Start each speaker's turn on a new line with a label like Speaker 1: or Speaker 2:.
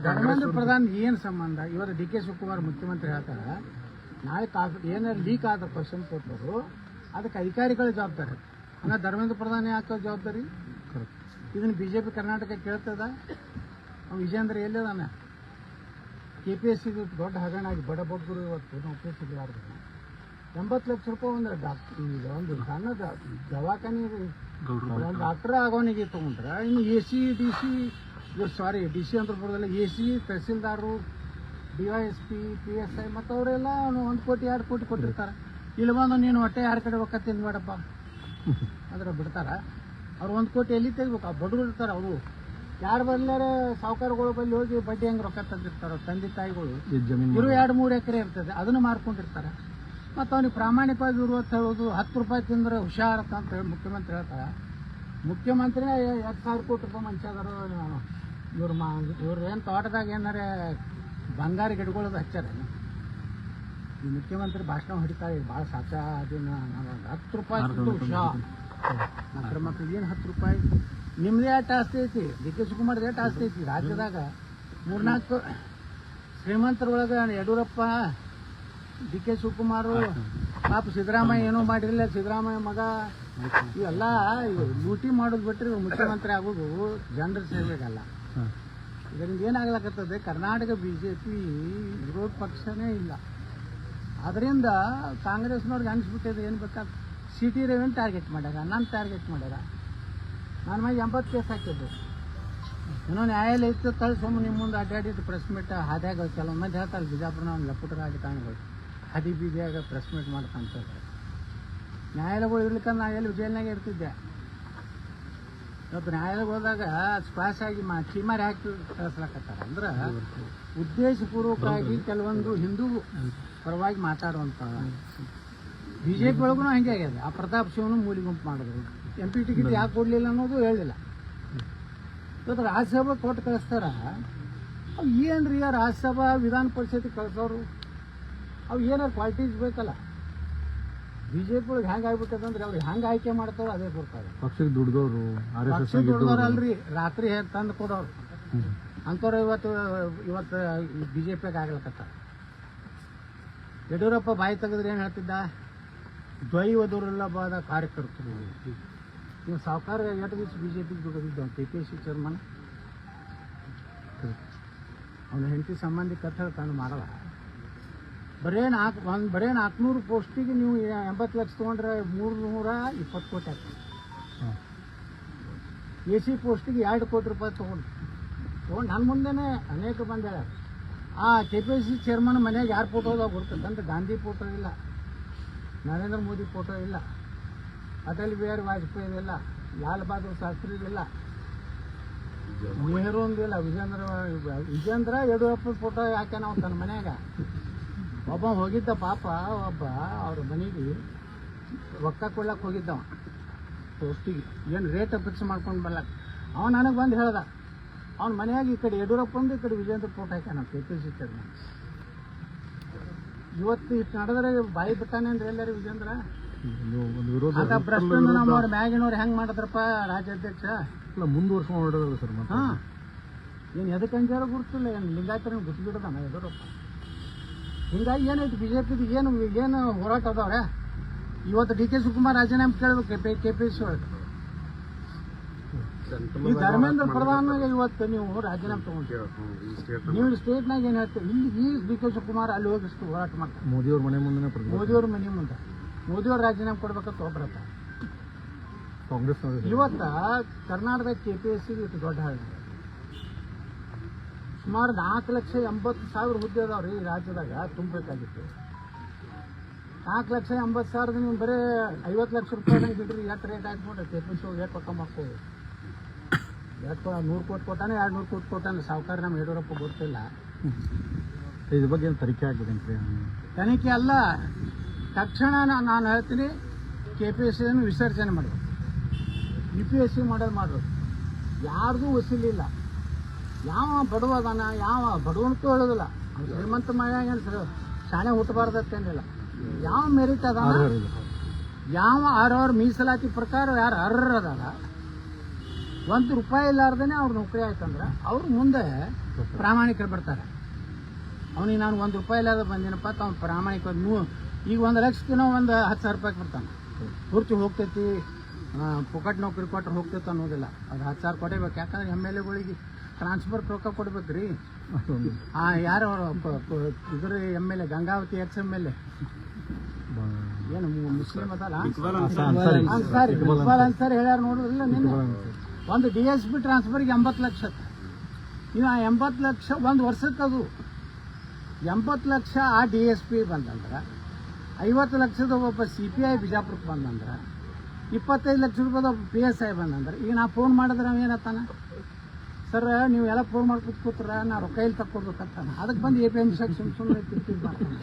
Speaker 1: ಧರ್ಮೇಂದ್ರ ಪ್ರಧಾನ್ ಏನು ಸಂಬಂಧ? ಇವತ್ತು ಡಿ ಕೆ ಶಿವಕುಮಾರ್ ಮುಖ್ಯಮಂತ್ರಿ ಹೇಳ್ತಾರ, ನಾಳೆ ಏನಾರು ಲೀಕ್ ಆದ ಕ್ವಶನ್ ಪೇಪರು ಅದಕ್ಕೆ ಅಧಿಕಾರಿಗಳ ಜವಾಬ್ದಾರಿ. ಹಂಗ ಧರ್ಮೇಂದ್ರ ಪ್ರಧಾನ್ ಯಾಕೆ ಜವಾಬ್ದಾರಿ? ಇದನ್ನು ಬಿಜೆಪಿ ಕರ್ನಾಟಕ ಕೇಳ್ತದ? ವಿಜೇಂದ್ರ ಎಲ್ಲಿದಾನ? KPSC ದೊಡ್ಡ ಹಗರಣ ಆಗಿ ಬಡ ಬಗ್ಗರು ಇವತ್ತು ನೌಕರಿ ಸಿಗಲಾರ್ದು 80 ಲಕ್ಷ ರೂಪಾಯಿ ಒಂದು ಸಣ್ಣ ದವಾಖಾನೆ ಒಂದು ಡಾಕ್ಟರ್ ಆಗೋನಿಗೆ ತಗೊಂಡ್ರೆ ಇನ್ನು AC DC ಅಂತರಪುರದಲ್ಲಿ AC ತಹಸೀಲ್ದಾರರು, DYSP, PSI ಮತ್ತು ಅವರೆಲ್ಲ 1 ಕೋಟಿ 2 ಕೋಟಿ ಕೊಟ್ಟಿರ್ತಾರೆ. ಇಲ್ಲಿ ಬಂದು ನೀನು ಹೊಟ್ಟೆ ಯಾರ ಕಡೆ ರೊಕ್ಕ ತಿಂದ್ಬೇಡಪ್ಪ ಅದ್ರ ಬಿಡ್ತಾರ. ಅವ್ರು 1 ಕೋಟಿ ಎಲ್ಲಿ ತೆಗಿಬೇಕು? ಬಡವರು ಇರ್ತಾರೆ, ಅವರು ಯಾರು ಬಲ್ಲಾರೆ ಸಾಹುಕಾರಗಳು ಬಲ್ಲಿ ಹೋಗಿ ಬಡ್ಡಿ ಹೆಂಗೆ ರೊಕ್ಕ ತಂದಿರ್ತಾರೋ ತಂದೆ ತಾಯಿಗಳು. ಇರು 2-3 ಎಕರೆ ಇರ್ತದೆ, ಅದನ್ನು ಮಾರ್ಕೊಂಡಿರ್ತಾರೆ. ಮತ್ತು ಅವ್ನಿಗೆ ಪ್ರಾಮಾಣಿಕವಾಗಿ ಇರುವತ್ತು ಹೇಳೋದು 10 ರೂಪಾಯಿ ತಿಂದ್ರೆ ಹುಷಾರತ್ತ ಅಂತ ಹೇಳಿ ಮುಖ್ಯಮಂತ್ರಿ ಹೇಳ್ತಾರೆ. ಮುಖ್ಯಮಂತ್ರಿ 2,000 ಕೋಟಿ ರೂಪಾಯಿ ಮನುಷ್ಯದರು. ಇವ್ರು ಏನು ತೋಟದಾಗ ಏನಾರೆ ಬಂಗಾರ ಗಿಡಗಳದು ಹಚ್ಚಾರ. ಈ ಮುಖ್ಯಮಂತ್ರಿ ಭಾಷಣ ಹೊಡಿತಾರೆ, ಭಾಳ ಸಾಚ. ಅದನ್ನ 10 ರೂಪಾಯಿ ಹುಷಾರ್ ನಕ್ರ ಮಕ್ಳಿಗೆ ಏನು 10 ರೂಪಾಯಿ? ನಿಮ್ಮದೇ ಆಟ ಆಸ್ತಿ ಐತಿ, ಡಿ ಕೆ ಶಿವಕುಮಾರ್ದೇ ಆಟ ಆಸ್ತಿ ಐತಿ. ರಾಜ್ಯದಾಗ 3-4 ಶ್ರೀಮಂತರೊಳಗೆ ಯಡಿಯೂರಪ್ಪ, ಡಿ ಕೆ ಶಿವಕುಮಾರ್, ಪಾಪ ಸಿದ್ದರಾಮಯ್ಯ ಏನೂ ಮಾಡಿರಲಿಲ್ಲ, ಸಿದ್ದರಾಮಯ್ಯ ಮಗ, ಇವೆಲ್ಲ ಲೂಟಿ ಮಾಡೋದು ಬಿಟ್ಟರೆ ಇವ್ರು ಮುಖ್ಯಮಂತ್ರಿ ಆಗೋದು ಜನರ ಸೇವೆಗಲ್ಲ. ಇದರಿಂದ ಏನಾಗ್ಲಕತ್ತದೆ? ಕರ್ನಾಟಕ BJP ವಿರೋಧ ಪಕ್ಷನೇ ಇಲ್ಲ. ಅದರಿಂದ ಕಾಂಗ್ರೆಸ್ನವ್ರಿಗೆ ಅನಿಸ್ಬಿಟ್ಟಿದೆ ಏನು ಬೇಕಾದ CT ರವಿನ ಟಾರ್ಗೆಟ್ ಮಾಡ್ಯಾರ, ನನ್ನ ಟಾರ್ಗೆಟ್ ಮಾಡ್ಯಾರ. ನನ್ನ ಮೇಲೆ 80 ಕೇಸ್ ಹಾಕಿದ್ದು. ಏನೋ ನ್ಯಾಯಾಲಯ ಇತ್ತು ತಳಿ ಸುಮ್ಮನೆ ನಿಮ್ಮ ಮುಂದೆ ಅಡ್ಡಾಡಿದ್ದು ಪ್ರೆಸ್ ಮೀಟ್ ಹಾದ್ಯಾಗ ಕೆಲವೊಂದು ಮಂದಿ ಹೇಳ್ತಾರೆ, ಬಿಜಾಪುರ ಒಂದು ಲಪುಟ ರಾಜಕಾರಣಿಗಳು ಹಾದಿ ಬೀದಿಯಾಗ ಪ್ರೆಸ್ ಮೀಟ್ ಮಾಡ್ಕೊಂತಾರೆ. ನ್ಯಾಯಾಲಯಗಳು ಇರ್ಲಿಕ್ಕೆ ನಾ ಎಲ್ಲಿ ಜೈಲ್ನಾಗೆ ಇರ್ತಿದ್ದೆ. ಇವತ್ತು ನ್ಯಾಯಾಲಯಕ್ಕೆ ಹೋದಾಗ ಸ್ಕ್ವಾಶ್ ಆಗಿ ಚೀಮಾರಿ ಹಾಕಿ ಕಳಿಸ್ಲಾಕತ್ತಾರೆ. ಅಂದ್ರೆ ಉದ್ದೇಶಪೂರ್ವಕವಾಗಿ ಕೆಲವೊಂದು ಹಿಂದೂ ಪರವಾಗಿ ಮಾತಾಡುವಂಥ BJP ಒಳಗೂ ಹಂಗೆ ಆಗ್ಯದ. ಆ ಪ್ರತಾಪ್ ಶಿವನು ಮೂಲಿ ಗುಂಪು ಮಾಡಿದ್ರು. MP ಟಿಕೆಟ್ ಯಾಕೆ ಕೊಡಲಿಲ್ಲ ಅನ್ನೋದು ಹೇಳಿಲ್ಲ. ಇವತ್ತು ರಾಜ್ಯಸಭಾ ಕೊಟ್ಟು ಕಳಿಸ್ತಾರ. ಅವು ಏನು ರೀ ರಾಜ್ಯಸಭಾ ವಿಧಾನ ಪರಿಷತ್ತಿಗೆ ಕಳಿಸೋರು? ಅವು ಏನಾರು ಕ್ವಾಲಿಟೀಸ್ ಬೇಕಲ್ಲ. BJP ಒಳಗೆ ಹೆಂಗೆ ಆಗ್ಬಿಟ್ಟದಂದ್ರೆ ಅವ್ರು ಹೆಂಗೆ ಆಯ್ಕೆ ಮಾಡ್ತಾರೋ ಅದೇ ಬರ್ತಾರೆ.
Speaker 2: ಪಕ್ಷಕ್ಕೆ ದುಡ್ದವರು
Speaker 1: ಅಲ್ರಿ, ರಾತ್ರಿ ತಂದು ಕೊಡೋರು ಅಂಥವ್ರು ಇವತ್ತು BJPಗೆ ಆಗ್ಲಕತ್ತಾರ. ಯಡಿಯೂರಪ್ಪ ಬಾಯಿ ತೆಗೆದ್ರೆ ಏನು ಹೇಳ್ತಿದ್ದ? ದ್ವೈವದುರ್ಲಭವಾದ ಕಾರ್ಯಕರ್ತರು. ನೀವು ಸಾವುಕಾರ 8 ದಿವಸ BJPಗೆ ದುಡಿದಿದ್ದ KPSC ಚೇರ್ಮನ್. ಅವನ ಹೆಂಡತಿ ಸಂಬಂಧಿ ಕಥೆ ತಾನು ಮಾಡಲ್ಲ. ಬರೇ 400 ಪೋಸ್ಟಿಗೆ ನೀವು 80 ಲಕ್ಷ ತೊಗೊಂಡ್ರೆ 320 ಕೋಟಿ ಆಗ್ತದೆ. AC ಪೋಸ್ಟಿಗೆ 2 ಕೋಟಿ ರೂಪಾಯಿ ತೊಗೊಂಡು ನನ್ನ ಮುಂದೆನೇ ಅನೇಕ ಬಂದ. ಆ KPSC ಚೇರ್ಮನ್ ಮನೆಯಾಗ ಯಾರು ಫೋಟೋ ಅದಾವ ಗೊತ್ತಂದ್ರೆ ಗಾಂಧಿ ಫೋಟೋ ಇಲ್ಲ, ನರೇಂದ್ರ ಮೋದಿ ಫೋಟೋ ಇಲ್ಲ, ಅಟಲ್ ಬಿಹಾರಿ ವಾಜಪೇಯಿ ಇಲ್ಲ, ಲಾಲ್ ಬಹದ್ದೂರ್ ಶಾಸ್ತ್ರಿ ಇಲ್ಲ, ನೆಹರು ಒಂದಿಲ್ಲ, ವಿಜೇಂದ್ರ ಯಡಿಯೂರಪ್ಪ ಫೋಟೋ ಯಾಕೆ ನಾವು ತನ್ನ ಮನ್ಯಾಗ. ಒಬ್ಬ ಹೋಗಿದ್ದ ಪಾಪ, ಒಬ್ಬ ಅವ್ರ ಮನೆಗೆ ರೊಕ್ಕ ಕೊಡ್ಲಕ್ಕೆ ಹೋಗಿದ್ದವ ಪೋಸ್ಟಿಗೆ. ಏನು ರೇಟ್ ಫಿಕ್ಸ್ ಮಾಡ್ಕೊಂಡು ಬರ್ಲಕ್ಕೆ ಅವನು ನನಗೆ ಬಂದು ಹೇಳ್ದ. ಅವ್ನ ಮನೆಯಾಗ ಈ ಕಡೆ ಯಡಿಯೂರಪ್ಪಂದು, ಈ ಕಡೆ ವಿಜೇಂದ್ರ ಫೋಟೋ ಹಾಕ್ಯಾನ KPSC ಚೇರ್ಮನ್. ಇವತ್ತು ಇಷ್ಟು ನಡೆದ್ರೆ ಬಾಯಿ ಬಿಟ್ಟಾನೆ ಅಂದ್ರೆ ಎಲ್ಲರೂ ವಿಜೇಂದ್ರ. ಅಂತ ಭ್ರಷ್ಟನ್ನು ನಮ್ಮವ್ರ ಮ್ಯಾಗಿನವ್ರು ಹೆಂಗೆ ಮಾಡಿದ್ರಪ್ಪ ರಾಜ್ಯಾಧ್ಯಕ್ಷ
Speaker 2: ಮುಂದುವರ್ಸ್ಕೊಂಡು ಸರ್.
Speaker 1: ಹಾಂ, ಏನು ಎದಕ್ಕೆ ಅಂಜಾರ ಗುರುತಿಲ್ಲ, ಏನು ಲಿಂಗಾಯತನ ಗುರ್ತಿಬಿಡೋದಮ್ಮ ಯಡಿಯೂರಪ್ಪ. ಹಿಂಗಾಗಿ ಏನೈತಿ BJPದು ಏನು ಹೋರಾಟ ಅದಾವ್ರೆ. ಇವತ್ತು ಡಿ ಕೆ ಶಿವಕುಮಾರ್ ರಾಜೀನಾಮೆ ಕೇಳಬೇಕು KPSC ಒಳಗೆ. ಈ ಧರ್ಮೇಂದ್ರ ಪ್ರಧಾನ್ ಇವತ್ತು ನೀವು ರಾಜೀನಾಮೆ ತಗೊಂಡ್ರಿ, ನೀವು ಸ್ಟೇಟ್ನಾಗ ಏನು ಹೇಳ್ತೀರಿ? ಇಲ್ಲಿ ಈ ಡಿ ಕೆ ಶಿವಕುಮಾರ್ ಅಲ್ಲಿ ಹೋಗಿ ಹೋರಾಟ ಮಾಡ್ತಾರೆ.
Speaker 2: ಮೋದಿಯವ್ರ ಮನೆ ಮುಂದೆ,
Speaker 1: ಮೋದಿಯವ್ರ ರಾಜೀನಾಮೆ ಕೊಡ್ಬೇಕಂತ ಒಬ್ಬರತ್ತ.
Speaker 2: ಕಾಂಗ್ರೆಸ್
Speaker 1: ಇವತ್ತ ಕರ್ನಾಟಕದ KPSC ಇತ್ತು ದೊಡ್ಡ ಹಾಳು. ಸುಮಾರು 4,80,000 ಹುದ್ದೆ ಅದಾವ್ರಿ ಈ ರಾಜ್ಯದಾಗ ತುಂಬಬೇಕಾಗಿತ್ತು. 4,80,000 ನೀವು ಬರೀ 50 ಲಕ್ಷ ರೂಪಾಯಿ ಬಿಡ್ರಿ. ಎಷ್ಟು ರೇಟ್ ಆಯ್ತು ನೋಡ್ರಿ KPSC ಎಷ್ಟು ಪಕ್ಕ ಮಾಡ್ಕೋದು. 100 ಕೋಟಿ ಕೊಟ್ಟಾನೆ, 200 ಕೋಟಿ ಕೊಟ್ಟಾನೆ. ಸಾವುಕಾರ ನಮ್ಮ ಯಡಿಯೂರಪ್ಪ ಗೊತ್ತಿಲ್ಲ.
Speaker 2: ಇದ್ರ ಬಗ್ಗೆ ಏನು ತನಿಖೆ ಆಗ್ಬೇಕಂತ?
Speaker 1: ತನಿಖೆ ಅಲ್ಲ, ತಕ್ಷಣ ನಾನು ಹೇಳ್ತೀನಿ KPSC ವಿಸರ್ಜನೆ ಮಾಡಬೇಕು. UPSC ಮಾಡೋದು ಮಾಡ್ರು. ಯಾರ್ದು ವಸೂಲಿಲ್ಲ. ಯಾವ ಬಡವ ಅದಾನ, ಯಾವ ಬಡವನಕ್ಕೂ ಹೇಳೋದಿಲ್ಲ. ಶ್ರೀಮಂತ ಮನೆಯಾಗ ಏನು ಶಾಣೆ ಹುಟ್ಟಬಾರ್ದತ್ತೇನಿಲ್ಲ. ಯಾವ ಮೆರಿಟ್ ಅದಾನ, ಯಾವ 6 ಮೀಸಲಾತಿ ಪ್ರಕಾರ ಯಾರು ಅರ್ಹರ ಅದಾರ ₹1 ಇಲ್ಲಾರ್ದೇ ಅವ್ರ ನೌಕರಿ ಆಯ್ತಂದ್ರೆ ಅವ್ರು ಮುಂದೆ ಪ್ರಾಮಾಣಿಕರು ಬರ್ತಾರೆ. ಅವನಿಗೆ ನಾನು ₹1 ಇಲ್ಲದ ಬಂದಿನಪ್ಪ ಅವ್ನು ಪ್ರಾಮಾಣಿಕ ಈಗ 1 ಲಕ್ಷಕ್ಕಿಂತ ಒಂದು 10,000 ರೂಪಾಯಿ ಬರ್ತಾನೆ. ಪೂರ್ತಿ ಹೋಗ್ತೈತಿ, ಪುಕಟ್ ನೌಕರಿ ಕೊಟ್ಟರೆ ಹೋಗ್ತೈತೆ ಅನ್ನೋದಿಲ್ಲ. ಅದು 10,000 ಕೊಡಬೇಕು. ಯಾಕಂದ್ರೆ MLAಗಳಿಗೆ ಟ್ರಾನ್ಸ್ಫರ್ ರೊಕ್ಕ ಕೊಡ್ಬೇಕ್ರಿ. ಯಾರು ಇದ್ರ MLA ಗಂಗಾವತಿ XMLA ಏನು ಮುಸ್ಲಿಂ ಅದಲ್ಲ ಅನ್ಸಾರಿ ಹೇಳ್ಯಾರ ನೋಡಿದ್ರಿಲ್ಲ ನಿನ್ನೆ. ಒಂದು DSP ಟ್ರಾನ್ಸ್ಫರ್ಗೆ 80 ಲಕ್ಷ. ಇನ್ನು ಆ 80 ಲಕ್ಷ ಒಂದು ವರ್ಷಕ್ಕೆ ಅದು 80 ಲಕ್ಷ ಆ DSP ಬಂದಂದ್ರೆ 50 ಲಕ್ಷದ ಒಬ್ಬ CPI ಬಿಜಾಪುರಕ್ಕೆ ಬಂದಂದ್ರೆ 25 ಲಕ್ಷ ರೂಪಾಯಿದ ಒಬ್ಬ PSI ಬಂದಂದ್ರೆ ಈಗ ನಾ ಫೋನ್ ಮಾಡಿದ್ರೆ ಅವ ಏನತ್ತಾನ, ಸರ್ ನೀವು ಎಲ್ಲ ಫೋನ್ ಮಾಡಿ ಕೂತ್ಕೂತ್ರ ನಾ ರೊಕ್ಕ ಇಲ್ಲಿ ತಕ್ಕೊಡ್ಬೇಕಂತಾನ. ಅದಕ್ಕೆ ಬಂದು APMC ಸುಮ್ಮನೆ ಮಾಡ್ತಾನೆ.